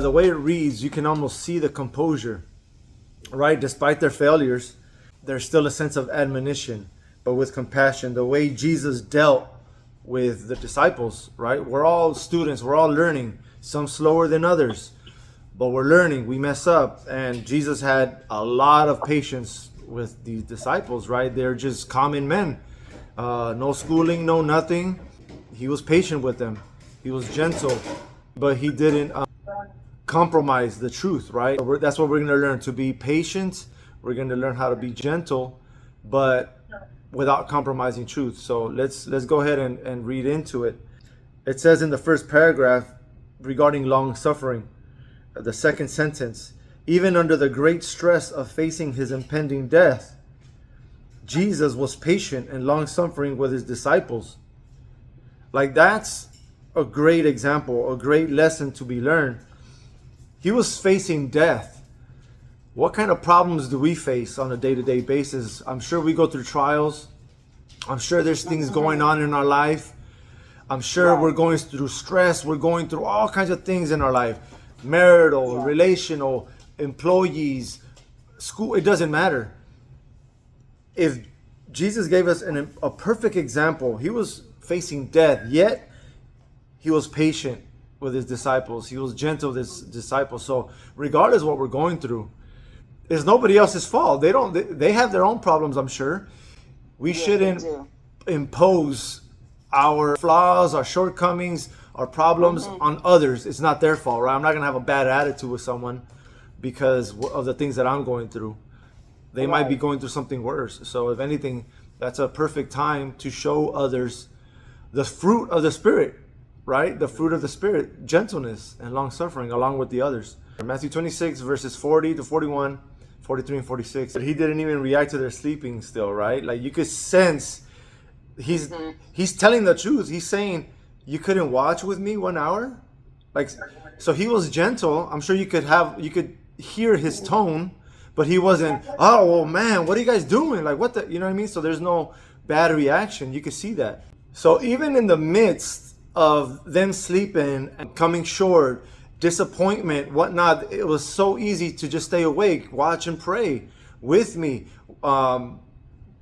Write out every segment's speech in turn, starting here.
The way it reads, you can almost see the composure, right? Despite their failures, there's still a sense of admonition, but with compassion. The way Jesus dealt with the disciples, right? We're all students, we're all learning, some slower than others, but we're learning, we mess up. And Jesus had a lot of patience with these disciples, right? They're just common men. No schooling, no nothing. He was patient with them. He was gentle, but he didn't compromise the truth, right? That's what we're going to learn, to be patient. We're going to learn how to be gentle, but without compromising truth. So let's go ahead and read into it. It says in the first paragraph regarding long suffering, the second sentence, even under the great stress of facing his impending death, Jesus was patient and long suffering with his disciples. Like, that's a great example, a great lesson to be learned. He was facing death. What kind of problems do we face on a day-to-day basis? I'm sure we go through trials. I'm sure there's things going on in our life. I'm sure we're going through stress. We're going through all kinds of things in our life. Marital, relational, employees, school, it doesn't matter. If Jesus gave us a perfect example, he was facing death, yet he was patient with his disciples. He was gentle with his disciples. So regardless of what we're going through, it's nobody else's fault. They have their own problems, I'm sure. We shouldn't impose our flaws, our shortcomings, our problems on others. It's not their fault, right? I'm not going to have a bad attitude with someone because of the things that I'm going through. They might be going through something worse. So if anything, that's a perfect time to show others the fruit of the Spirit, right? The fruit of the Spirit, gentleness and long suffering along with the others. Matthew 26 verses 40 to 41, 43 and 46. He didn't even react to their sleeping still, right? Like, you could sense he's telling the truth. He's saying, you couldn't watch with me 1 hour? Like, so he was gentle. I'm sure you could hear his tone, but he wasn't, oh, well, man, what are you guys doing? Like, what the, you know what I mean? So there's no bad reaction. You could see that. So even in the midst of them sleeping and coming short, disappointment, whatnot, it was so easy to just stay awake, watch and pray with me,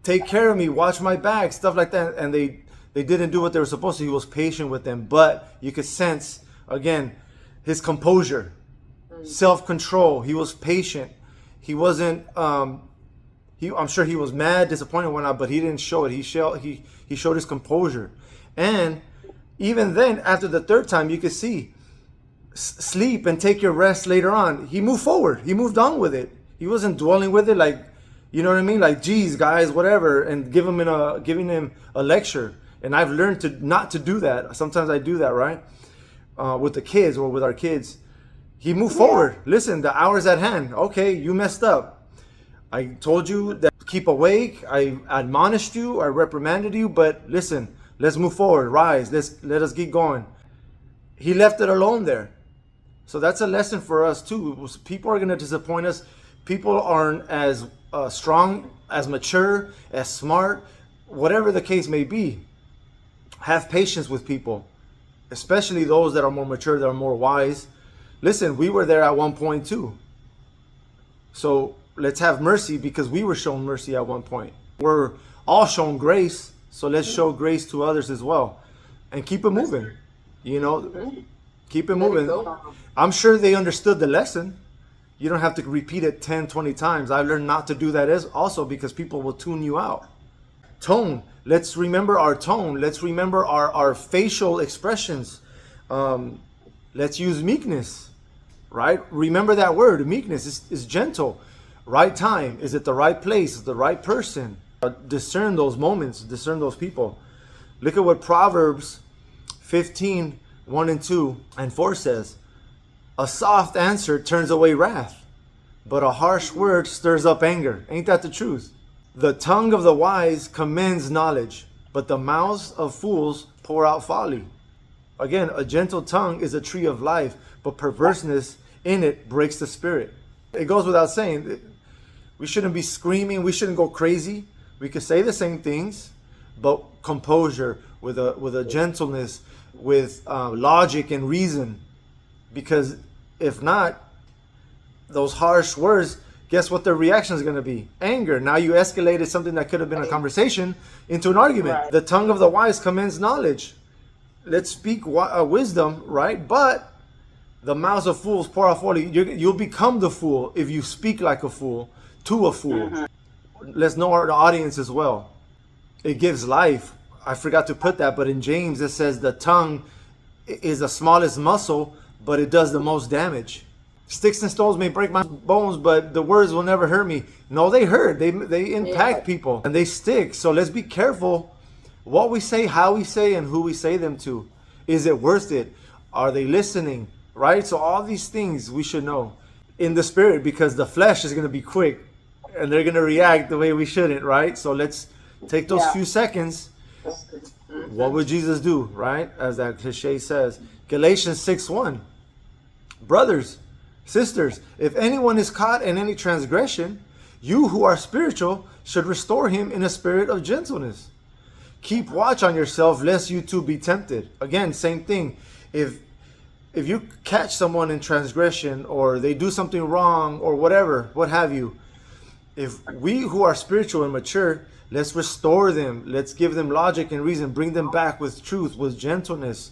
take care of me, watch my back, stuff like that. And they didn't do what they were supposed to. He was patient with them, but you could sense, again, his composure, self-control. He was patient. He wasn't, I'm sure he was mad, disappointed, whatnot, but he didn't show it. He showed his composure. And even then, after the third time, you could see, sleep and take your rest later on. He moved forward. He moved on with it. He wasn't dwelling with it like, you know what I mean? Like, geez, guys, whatever, and giving him a lecture. And I've learned not to do that. Sometimes I do that, right? With the kids or with our kids. He moved forward. Listen, the hour's at hand. Okay, you messed up. I told you that keep awake. I admonished you. I reprimanded you. But listen, let's move forward. Rise. Let us keep going. He left it alone there. So that's a lesson for us too. People are going to disappoint us. People aren't as strong, as mature, as smart, whatever the case may be. Have patience with people, especially those that are more mature, that are more wise. Listen, we were there at one point too. So let's have mercy, because we were shown mercy at one point. We're all shown grace, so let's show grace to others as well. And keep it moving, you know, keep it moving. I'm sure they understood the lesson. You don't have to repeat it 10, 20 times. I learned not to do that also because people will tune you out. Tone. Let's remember our tone. Let's remember our facial expressions. Let's use meekness, right? Remember that word. Meekness is gentle. Right time. Is it the right place? Is the right person? Discern those moments. Discern those people. Look at what Proverbs 15, 1 and 2 and 4 says. A soft answer turns away wrath, but a harsh word stirs up anger. Ain't that the truth? The tongue of the wise commends knowledge, but the mouths of fools pour out folly. Again, a gentle tongue is a tree of life, but perverseness in it breaks the spirit. It goes without saying, we shouldn't be screaming, we shouldn't go crazy. We could say the same things, but composure, with a gentleness, with logic and reason. Because If not, those harsh words, guess what their reaction is going to be? Anger. Now you escalated something that could have been a conversation into an argument. Right. The tongue of the wise commends knowledge. Let's speak wisdom, right? But the mouths of fools pour out folly. You'll become the fool if you speak like a fool to a fool. Let's know our audience as well. It gives life. I forgot to put that, but in James it says the tongue is the smallest muscle, but it does the most damage. Sticks and stones may break my bones, but the words will never hurt me. No, they hurt. They impact people and they stick. So let's be careful what we say, how we say, and who we say them to. Is it worth it? Are they listening? Right? So all these things we should know in the spirit, because the flesh is going to be quick and they're going to react the way we shouldn't, right? So let's take those few seconds. What would Jesus do, right? As that cliche says. Galatians 6:1. Brothers, sisters, if anyone is caught in any transgression, you who are spiritual should restore him in a spirit of gentleness. Keep watch on yourself, lest you too be tempted. Again, same thing. If you catch someone in transgression, or they do something wrong, or whatever, what have you, if we who are spiritual and mature, let's restore them. Let's give them logic and reason. Bring them back with truth, with gentleness.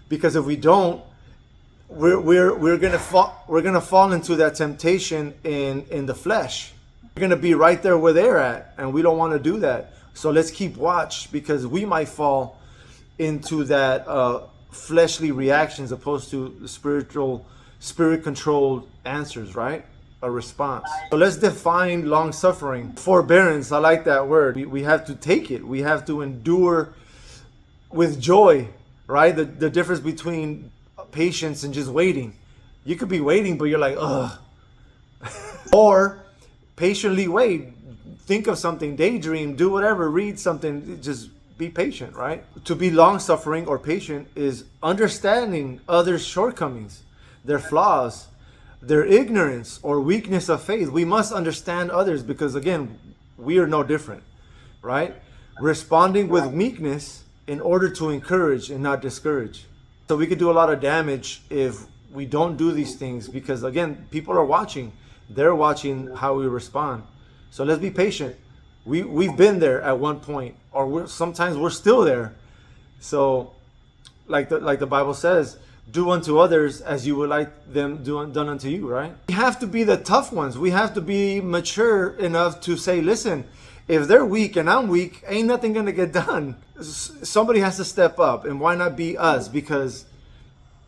Because if we don't, we're gonna fall into that temptation in the flesh. We're gonna be right there where they're at, and we don't want to do that. So let's keep watch, because we might fall into that fleshly reactions opposed to the spirit-controlled answers, right? A response. So let's define long suffering. Forbearance, I like that word. We have to take it. We have to endure with joy, right? The difference between patience and just waiting. You could be waiting, but you're like, ugh. Or patiently wait. Think of something, daydream, do whatever, read something, just be patient, right? To be long suffering or patient is understanding others' shortcomings, their flaws, their ignorance or weakness of faith. We must understand others, because again, we are no different, right? Responding with meekness in order to encourage and not discourage. So we could do a lot of damage if we don't do these things, because again, people are watching. They're watching how we respond. So let's be patient. We've been there at one point, or sometimes we're still there. So like the Bible says, do unto others as you would like them done unto you, right? We have to be the tough ones. We have to be mature enough to say, listen, if they're weak and I'm weak, ain't nothing gonna get done. Somebody has to step up, and why not be us? Because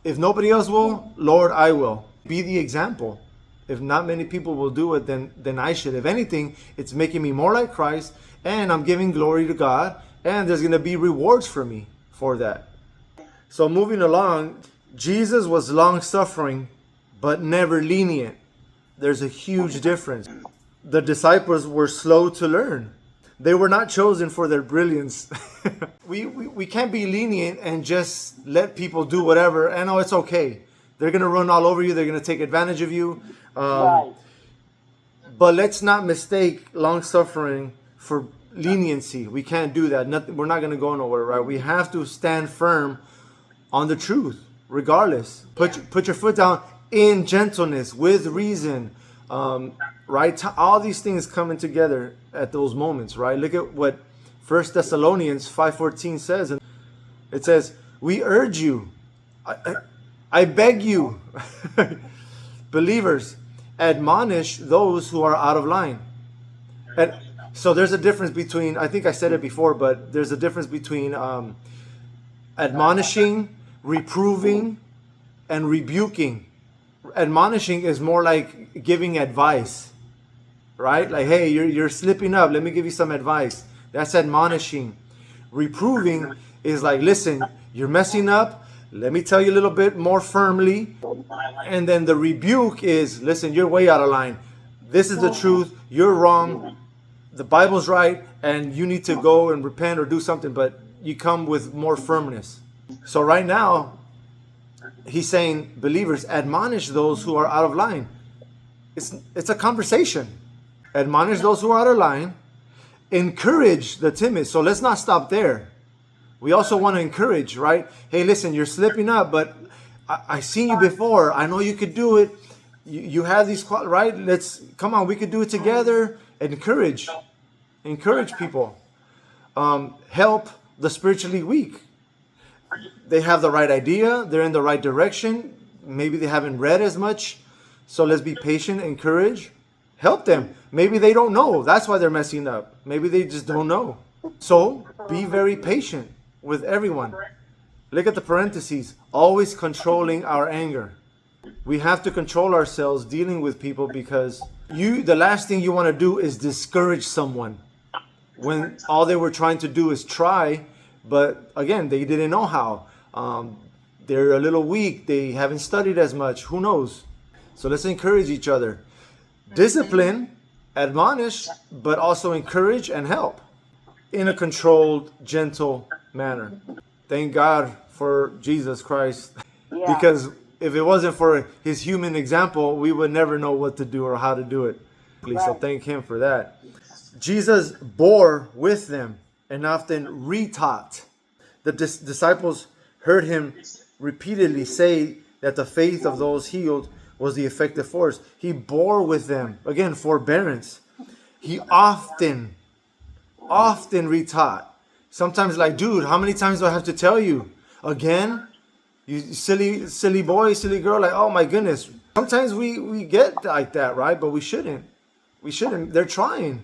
if nobody else will, Lord, I will. Be the example. If not many people will do it, then I should. If anything, it's making me more like Christ, and I'm giving glory to God, and there's gonna be rewards for me for that. So moving along, Jesus was long-suffering, but never lenient. There's a huge difference. The disciples were slow to learn. They were not chosen for their brilliance. We can't be lenient and just let people do whatever. And it's okay. They're going to run all over you. They're going to take advantage of you. Right. But let's not mistake long-suffering for leniency. We can't do that. We're not going to go nowhere, right? We have to stand firm on the truth, regardless. Put your foot down in gentleness, with reason, right? All these things coming together at those moments, right? Look at what 1 Thessalonians 5:14 says. And it says, we urge you, I beg you, believers, admonish those who are out of line. And so there's a difference between, I think I said it before, but there's a difference between admonishing, reproving, and rebuking. Admonishing is more like giving advice, right? Like, hey, you're slipping up. Let me give you some advice. That's admonishing. Reproving is like, listen, you're messing up. Let me tell you a little bit more firmly. And then the rebuke is, listen, you're way out of line. This is the truth. You're wrong. The Bible's right, and you need to go and repent or do something, but you come with more firmness. So right now, he's saying, believers, admonish those who are out of line. It's a conversation. Admonish those who are out of line. Encourage the timid. So let's not stop there. We also want to encourage, right? Hey, listen, you're slipping up, but I seen you before. I know you could do it. You have these right. Come on. We could do it together. Encourage people. Help the spiritually weak. They have the right idea. They're in the right direction. Maybe they haven't read as much. So let's be patient, encourage, help them. Maybe they don't know. That's why they're messing up. Maybe they just don't know. So be very patient with everyone. Look at the parentheses. Always controlling our anger. We have to control ourselves dealing with people, because the last thing you want to do is discourage someone when all they were trying to do is try, but again, they didn't know how. They're a little weak. They haven't studied as much. Who knows? So let's encourage each other. Discipline, admonish, but also encourage and help in a controlled, gentle manner. Thank God for Jesus Christ. Yeah. Because if it wasn't for his human example, we would never know what to do or how to do it. Right. So thank him for that. Jesus bore with them and often retaught. The disciples heard him repeatedly say that the faith of those healed was the effective force. He bore with them. Again, forbearance. He often retaught. Sometimes like, dude, how many times do I have to tell you? Again? You silly boy, silly girl, like, oh my goodness. Sometimes we get like that, right? But we shouldn't. We shouldn't. They're trying,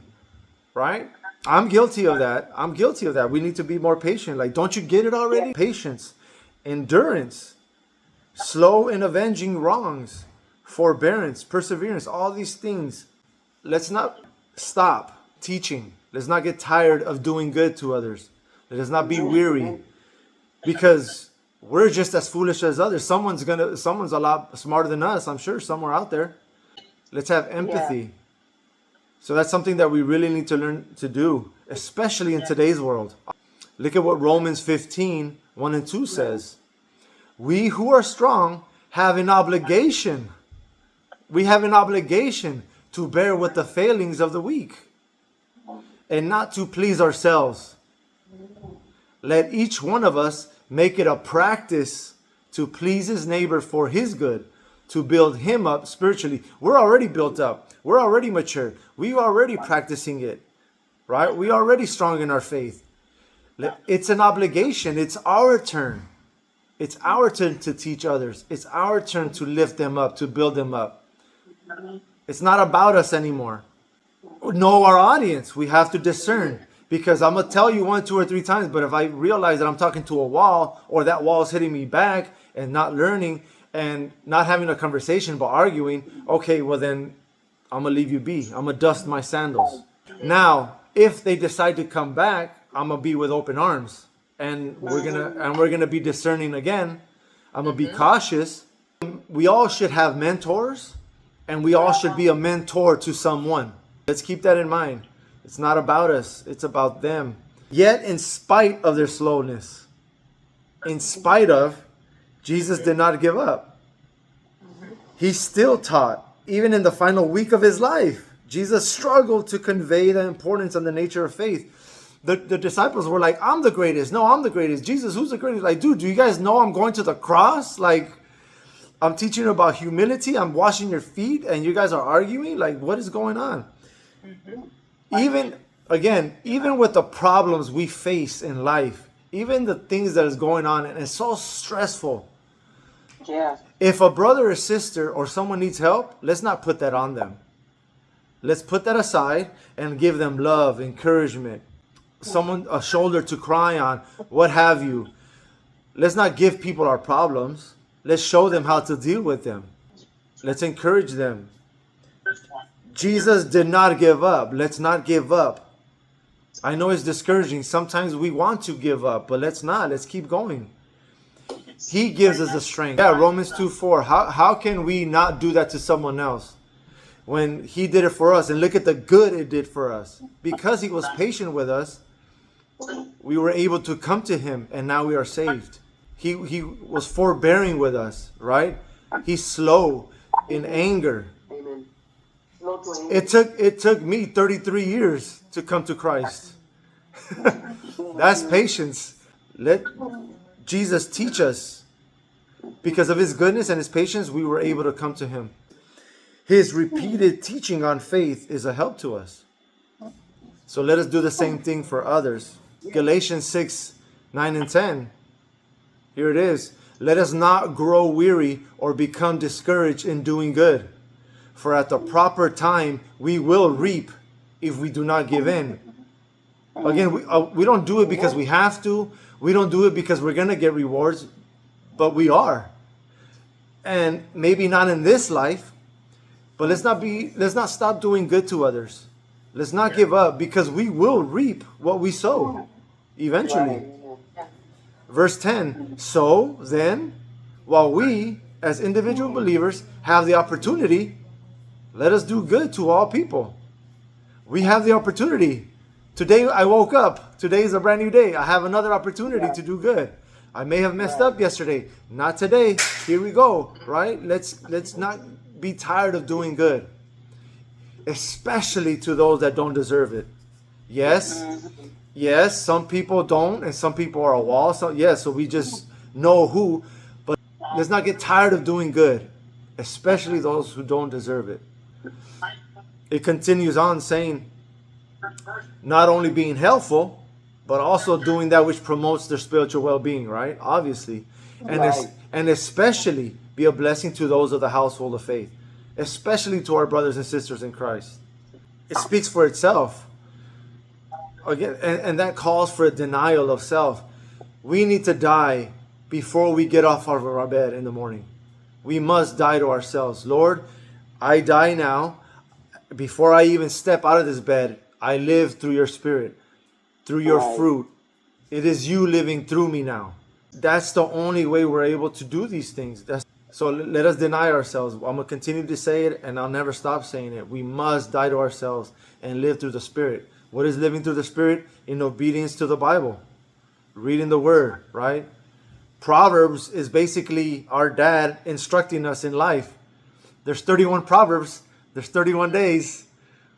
right? I'm guilty of that. We need to be more patient. Like, don't you get it already? Patience, endurance, slow in avenging wrongs, forbearance, perseverance, all these things. Let's not stop teaching. Let's not get tired of doing good to others. Let us not be weary, because we're just as foolish as others. Someone's a lot smarter than us, I'm sure, somewhere out there. Let's have empathy. Yeah. So that's something that we really need to learn to do, especially in today's world. Look at what Romans 15, 1 and 2 says. We who are strong have an obligation. We have an obligation to bear with the failings of the weak and not to please ourselves. Let each one of us make it a practice to please his neighbor for his good, to build him up spiritually. We're already built up. We're already mature. We're already practicing it, right? We're already strong in our faith. It's an obligation. It's our turn. It's our turn to teach others. It's our turn to lift them up, to build them up. It's not about us anymore. Know our audience. We have to discern. Because I'm going to tell you 1, 2, or 3 times, but if I realize that I'm talking to a wall, or that wall is hitting me back and not learning and not having a conversation but arguing, okay, well then I'm going to leave you be. I'm going to dust my sandals. Now, if they decide to come back, I'm going to be with open arms, and we're going to be discerning again. I'm going to be cautious. We all should have mentors, and we all should be a mentor to someone. Let's keep that in mind. It's not about us. It's about them. Yet, in spite of their slowness, Jesus did not give up. He still taught. Even in the final week of his life, Jesus struggled to convey the importance and the nature of faith. The disciples were like, I'm the greatest. No, I'm the greatest. Jesus, who's the greatest? Like, dude, do you guys know I'm going to the cross? Like, I'm teaching you about humility. I'm washing your feet, and you guys are arguing? Like, what is going on? Even with the problems we face in life, even the things that is going on, and it's so stressful. Yeah. If a brother or sister or someone needs help, let's not put that on them. Let's put that aside and give them love, encouragement, a shoulder to cry on, what have you. Let's not give people our problems. Let's show them how to deal with them. Let's encourage them. Jesus did not give up. Let's not give up. I know it's discouraging. Sometimes we want to give up, but let's not. Let's keep going. He gives us the strength. Yeah, Romans 2:4. How can we not do that to someone else when he did it for us? And look at the good it did for us. Because he was patient with us, we were able to come to him, and now we are saved. He was forbearing with us, right? He's slow in anger. It took me 33 years to come to Christ. That's patience. Let Jesus teach us Because of his goodness and his patience, we were able to come to him. His repeated teaching on faith is a help to us. So let us do the same thing for others. Galatians 6:9-10. Here it is. Let us not grow weary or become discouraged in doing good. For at the proper time, we will reap if we do not give in. Again, we don't do it because we have to. We don't do it because we're going to get rewards. But we are. And maybe not in this life. But let's not stop doing good to others. Let's not give up, because we will reap what we sow eventually. Verse 10, so then, while we as individual believers have the opportunity, let us do good to all people. We have the opportunity. Today I woke up. Today is a brand new day. I have another opportunity to do good. I may have messed up yesterday. Not today. Here we go, right? Let's not be tired of doing good. Especially to those that don't deserve it. Yes, some people don't, and some people are a wall. So we just know who. But let's not get tired of doing good, especially those who don't deserve it. It continues on saying, not only being helpful, but also doing that which promotes their spiritual well-being, right? Obviously. And especially be a blessing to those of the household of faith, especially to our brothers and sisters in Christ. It speaks for itself. Again, and that calls for a denial of self. We need to die before we get off of our bed in the morning. We must die to ourselves. Lord, I die now. Before I even step out of this bed, I live through your Spirit, through your fruit. It is you living through me now. That's the only way we're able to do these things. So let us deny ourselves. I'm going to continue to say it, and I'll never stop saying it. We must die to ourselves and live through the Spirit. What is living through the Spirit? In obedience to the Bible. Reading the Word, right? Proverbs is basically our dad instructing us in life. There's 31 Proverbs. There's 31 days.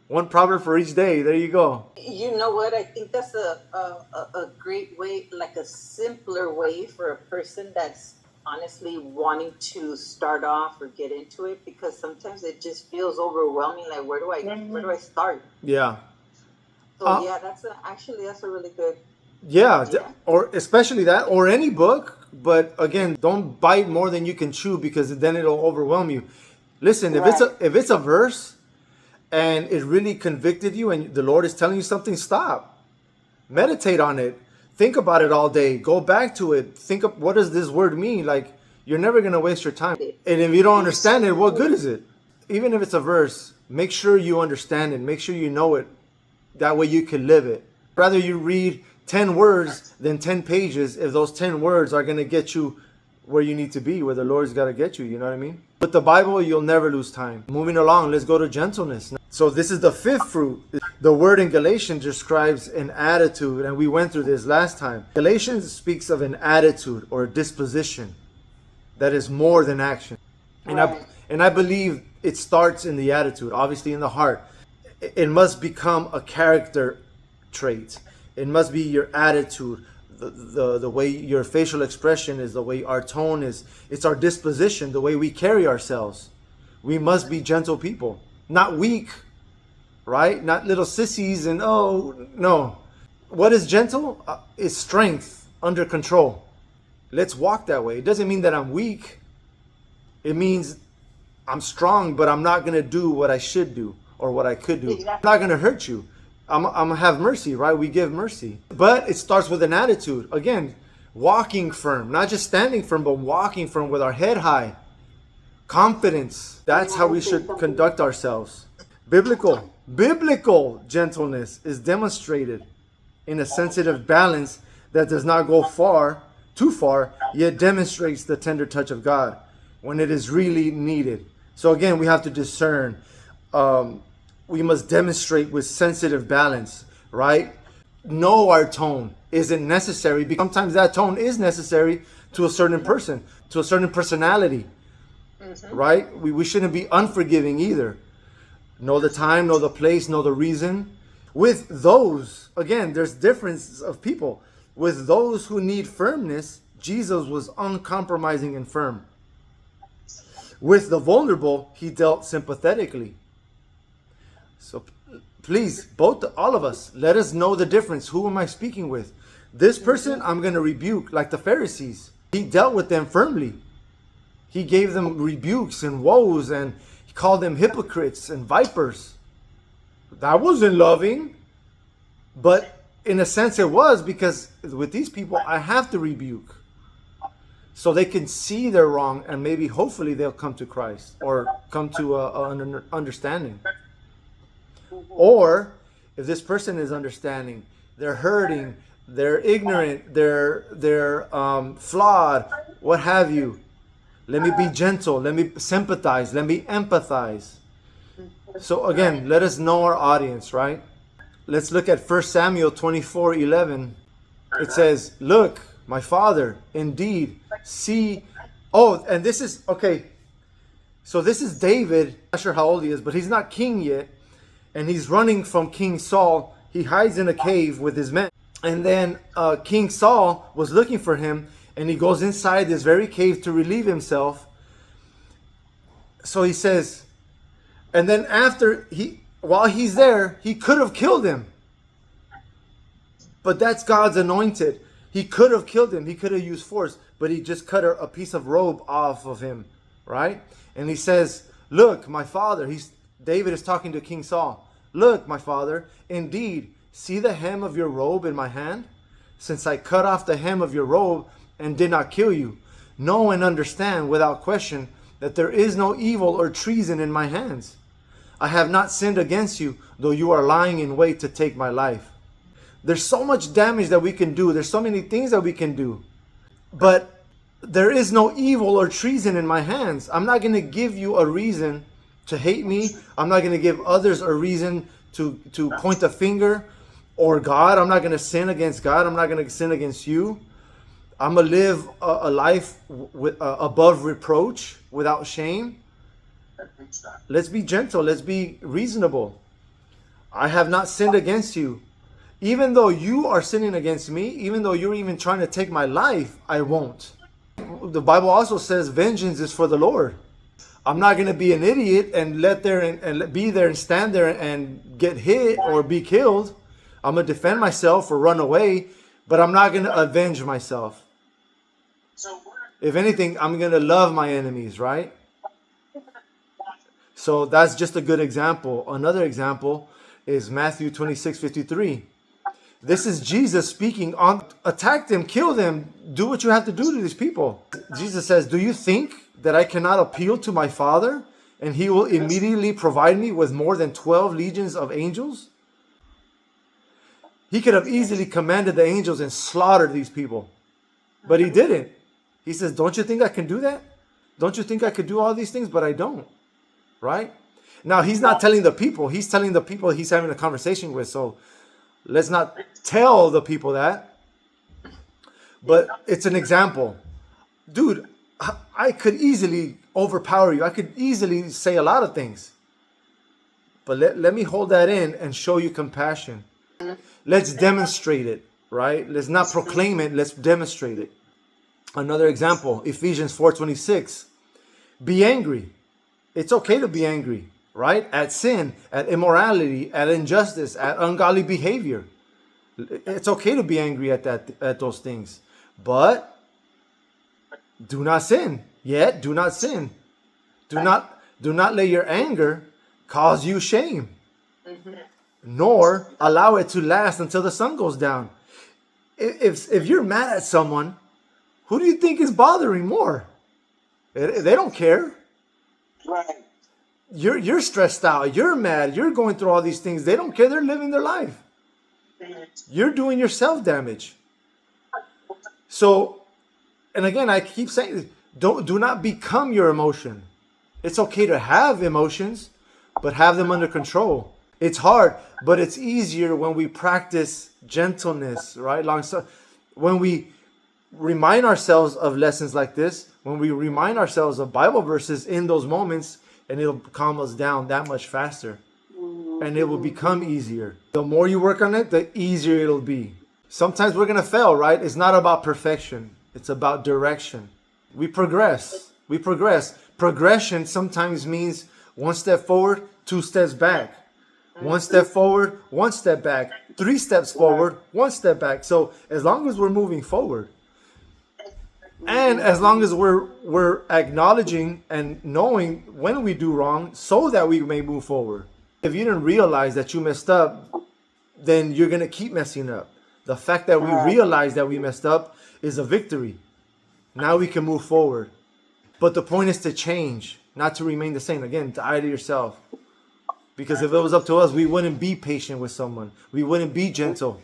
One proverb for each day. There you go. You know what? I think that's a great way, like a simpler way for a person that's honestly wanting to start off or get into it, because sometimes it just feels overwhelming. Like, where do I start? Yeah. So that's a really good. Yeah, or especially that, or any book. But again, don't bite more than you can chew, because then it'll overwhelm you. Listen, if it's a verse and it really convicted you and the Lord is telling you something, stop. Meditate on it. Think about it all day. Go back to it. Think of, what does this word mean? Like, you're never going to waste your time. And if you don't understand it, what good is it? Even if it's a verse, make sure you understand it. Make sure you know it. That way you can live it. Rather you read 10 words than 10 pages if those 10 words are going to get you where you need to be, where the Lord's got to get you. You know what I mean? With the Bible, you'll never lose time. Moving along, let's go to gentleness. So this is the fifth fruit. The word in Galatians describes an attitude, and we went through this last time. Galatians speaks of an attitude or a disposition that is more than action. And I believe it starts in the attitude, obviously in the heart. It must become a character trait. It must be your attitude, the way your facial expression is, the way our tone is. It's our disposition, the way we carry ourselves. We must be gentle people, not weak, right? Not little sissies and no. What is gentle? Is strength under control. Let's walk that way. It doesn't mean that I'm weak. It means I'm strong, but I'm not going to do what I should do or what I could do. Exactly. I'm not going to hurt you. I'm going to have mercy, right? We give mercy. But it starts with an attitude. Again, walking firm, not just standing firm, but walking firm with our head high. Confidence. That's how we should conduct ourselves. Biblical gentleness is demonstrated in a sensitive balance that does not go too far, yet demonstrates the tender touch of God when it is really needed. So again, we have to discern. We must demonstrate with sensitive balance, right? Know our tone isn't necessary, because sometimes that tone is necessary to a certain person, to a certain personality, right? We shouldn't be unforgiving either. Know the time, know the place, know the reason. With those, again, there's differences of people. With those who need firmness, Jesus was uncompromising and firm. With the vulnerable, he dealt sympathetically. So please, all of us, let us know the difference. Who am I speaking with? This person I'm going to rebuke, like the Pharisees. He dealt with them firmly. He gave them rebukes and woes, and he called them hypocrites and vipers. That wasn't loving, but in a sense it was, because with these people I have to rebuke so they can see they're wrong, and maybe hopefully they'll come to Christ or come to an understanding. Or if this person is understanding, they're hurting, they're ignorant, they're flawed, what have you. Let me be gentle, let me sympathize, let me empathize. So again, let us know our audience, right? Let's look at 1 Samuel 24:11. It says, look, my father, indeed, see. Oh, and this is, okay. So this is David. I'm not sure how old he is, but he's not king yet. And he's running from King Saul. He hides in a cave with his men. And then King Saul was looking for him. And he goes inside this very cave to relieve himself. So he says, and then while he's there, he could have killed him. But that's God's anointed. He could have killed him. He could have used force. But he just cut a piece of robe off of him. Right? And he says, look, my father. David is talking to King Saul. Look, my father, indeed, see the hem of your robe in my hand? Since I cut off the hem of your robe and did not kill you, know and understand without question that there is no evil or treason in my hands. I have not sinned against you, though you are lying in wait to take my life. There's so much damage that we can do. There's so many things that we can do. But there is no evil or treason in my hands. I'm not going to give you a reason to hate me. I'm not going to give others a reason to point a finger, or God. I'm not going to sin against God. I'm not going to sin against you. I'm going to live a life above reproach, without shame. Let's be gentle. Let's be reasonable. I have not sinned against you. Even though you are sinning against me, even though you're even trying to take my life, I won't. The Bible also says vengeance is for the Lord. I'm not going to be an idiot and be there and stand there and get hit or be killed. I'm going to defend myself or run away, but I'm not going to avenge myself. If anything, I'm going to love my enemies, right? So that's just a good example. Another example is Matthew 26:53. This is Jesus speaking on, attack them, kill them, do what you have to do to these people. Jesus says, do you think that I cannot appeal to my Father and he will immediately provide me with more than 12 legions of angels? He could have easily commanded the angels and slaughtered these people, but he didn't. He says, don't you think I can do that? Don't you think I could do all these things? But I don't, right? Now, he's not telling the people. He's telling the people he's having a conversation with. So let's not tell the people that. But it's an example. Dude, I could easily overpower you. I could easily say a lot of things. But let me hold that in and show you compassion. Let's demonstrate it, right? Let's not proclaim it. Let's demonstrate it. Another example, Ephesians 4:26. Be angry. It's okay to be angry, right? At sin, at immorality, at injustice, at ungodly behavior. It's okay to be angry at those things. But do not sin. Yet do not sin. Do not let your anger cause you shame. Nor allow it to last until the sun goes down. If you're mad at someone, who do you think is bothering more? They don't care. Right. You're stressed out. You're mad. You're going through all these things. They don't care. They're living their life. You're doing yourself damage. So, and again, I keep saying, do not become your emotion. It's okay to have emotions, but have them under control. It's hard, but it's easier when we practice gentleness, right? When we remind ourselves of lessons like this, when we remind ourselves of Bible verses in those moments, and it'll calm us down that much faster. And it will become easier. The more you work on it, the easier it'll be. Sometimes we're going to fail, right? It's not about perfection. It's about direction. We progress. We progress. Progression sometimes means one step forward, two steps back. One step forward, one step back. Three steps forward, one step back. So as long as we're moving forward, and as long as we're acknowledging and knowing when we do wrong so that we may move forward. If you didn't realize that you messed up, then you're going to keep messing up. The fact that we realize that we messed up is a victory. Now we can move forward. But the point is to change, not to remain the same. Again, die to yourself. Because if it was up to us, we wouldn't be patient with someone. We wouldn't be gentle.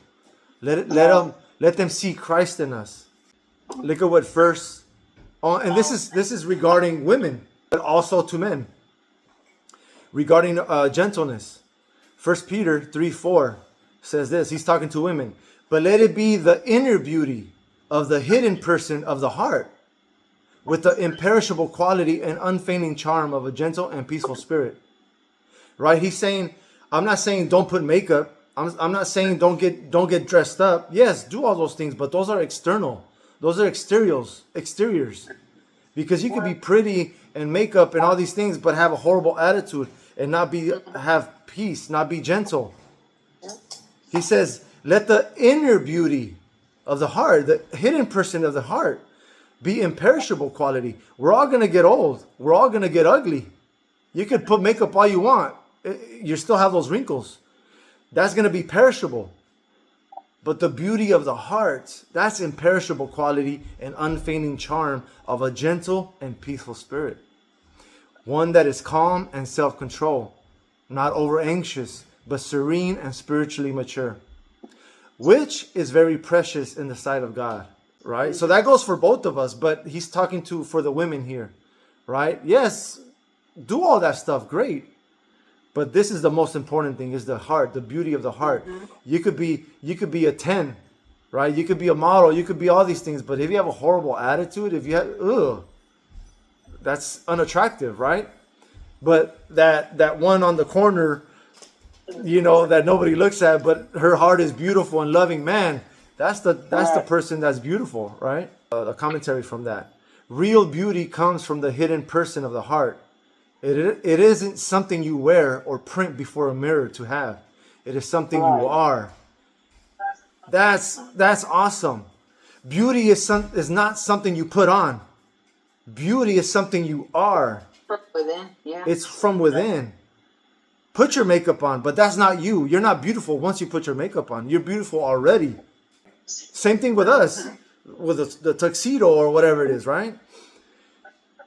Let them see Christ in us. Look at what first, and this is regarding women, but also to men. Regarding gentleness. 1 Peter 3:4 says this. He's talking to women. But let it be the inner beauty of the hidden person of the heart, with the imperishable quality and unfading charm of a gentle and peaceful spirit. Right? He's saying, I'm not saying don't put makeup. I'm not saying don't get dressed up. Yes, do all those things, but those are external. Those are exteriors. Because you could be pretty and makeup and all these things, but have a horrible attitude and have peace, not be gentle. He says, let the inner beauty of the heart, the hidden person of the heart, be imperishable quality. We're all going to get old. We're all going to get ugly. You could put makeup all you want. You still have those wrinkles. That's going to be perishable. But the beauty of the heart, that's imperishable quality and unfading charm of a gentle and peaceful spirit. One that is calm and self-control, not over anxious, but serene and spiritually mature, which is very precious in the sight of God. Right? So that goes for both of us, but he's talking for the women here. Right? Yes, do all that stuff, great. But this is the most important thing, is the heart, the beauty of the heart. You could be a 10, right? You could be a model, you could be all these things, but if you have a horrible attitude, if you have, that's unattractive, right? But that one on the corner, that nobody looks at, but her heart is beautiful and loving, man, that's the person that's beautiful, right? A commentary from that. Real beauty comes from the hidden person of the heart. It isn't something you wear or print before a mirror to have. It is something you are. That's awesome. Beauty is not something you put on. Beauty is something you are. From within, yeah. It's from within. Put your makeup on, but that's not you. You're not beautiful once you put your makeup on. You're beautiful already. Same thing with us, with the tuxedo or whatever it is, right?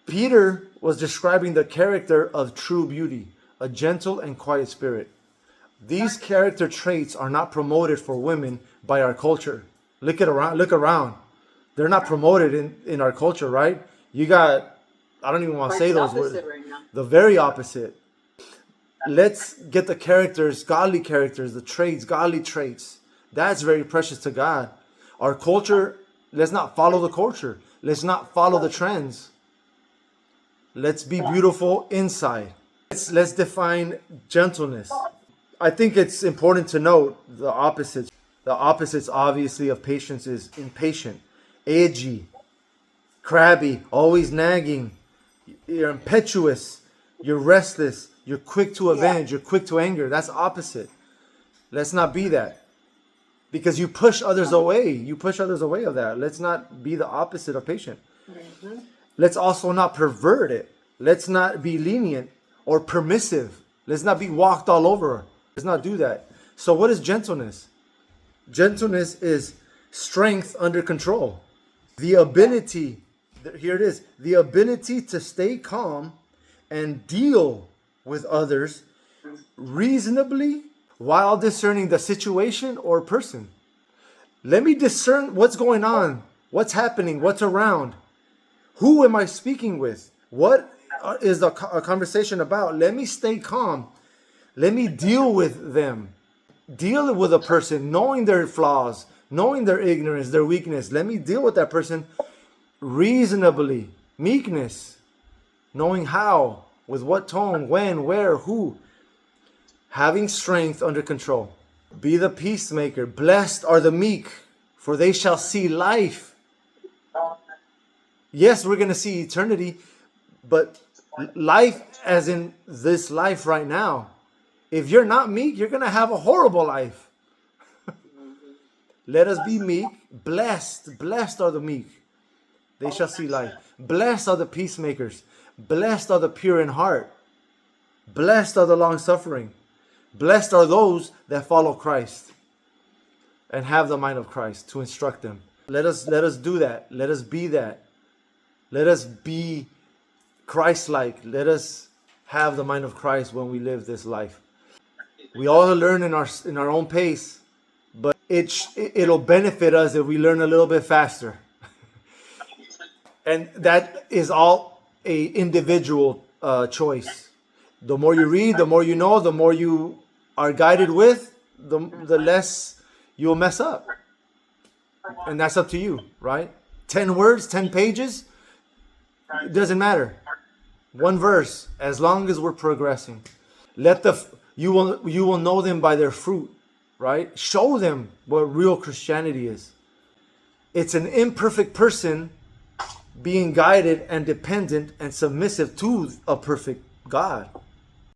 Peter was describing the character of true beauty, a gentle and quiet spirit. These character traits are not promoted for women by our culture. Look around. They're not promoted in our culture, right? You got, I don't even want to say those words. Right now. The very opposite. Let's get the characters, godly characters, the traits, godly traits. That's very precious to God. Our culture, let's not follow the culture. Let's not follow the trends. Let's be beautiful inside. Let's define gentleness. I think it's important to note the opposites. The opposites, obviously, of patience is impatient, edgy, crabby, always nagging. You're impetuous. You're restless. You're quick to avenge. You're quick to anger. That's opposite. Let's not be that. Because you push others away. You push others away of that. Let's not be the opposite of patient. Mm-hmm. Let's also not pervert it. Let's not be lenient or permissive. Let's not be walked all over. Let's not do that. So what is gentleness? Gentleness is strength under control. The ability, here it is, the ability to stay calm and deal with others reasonably while discerning the situation or person. Let me discern what's going on, what's happening, what's around. Who am I speaking with? What is a conversation about? Let me stay calm. Let me deal with them. Deal with a person, knowing their flaws, knowing their ignorance, their weakness. Let me deal with that person reasonably. Meekness. Knowing how, with what tone, when, where, who. Having strength under control. Be the peacemaker. Blessed are the meek, for they shall see life. Yes, we're going to see eternity, But life, as in this life right now, if you're not meek, you're going to have a horrible life. Let us be meek. Blessed are the meek. They shall see life. Blessed are the peacemakers. Blessed are the pure in heart. Blessed are the long suffering. Blessed are those that follow Christ and have the mind of Christ to instruct them. Let us do that. Let us be that. Let us be Christ-like. Let us have the mind of Christ when we live this life. We all learn in our own pace, but it'll benefit us if we learn a little bit faster. And that is all a individual choice. The more you read, the more you know, the more you are guided with, the less you'll mess up. And that's up to you, right? 10 words, 10 pages, it doesn't matter. One verse, as long as we're progressing. You will know them by their fruit, right? Show them what real Christianity is. It's an imperfect person being guided and dependent and submissive to a perfect God.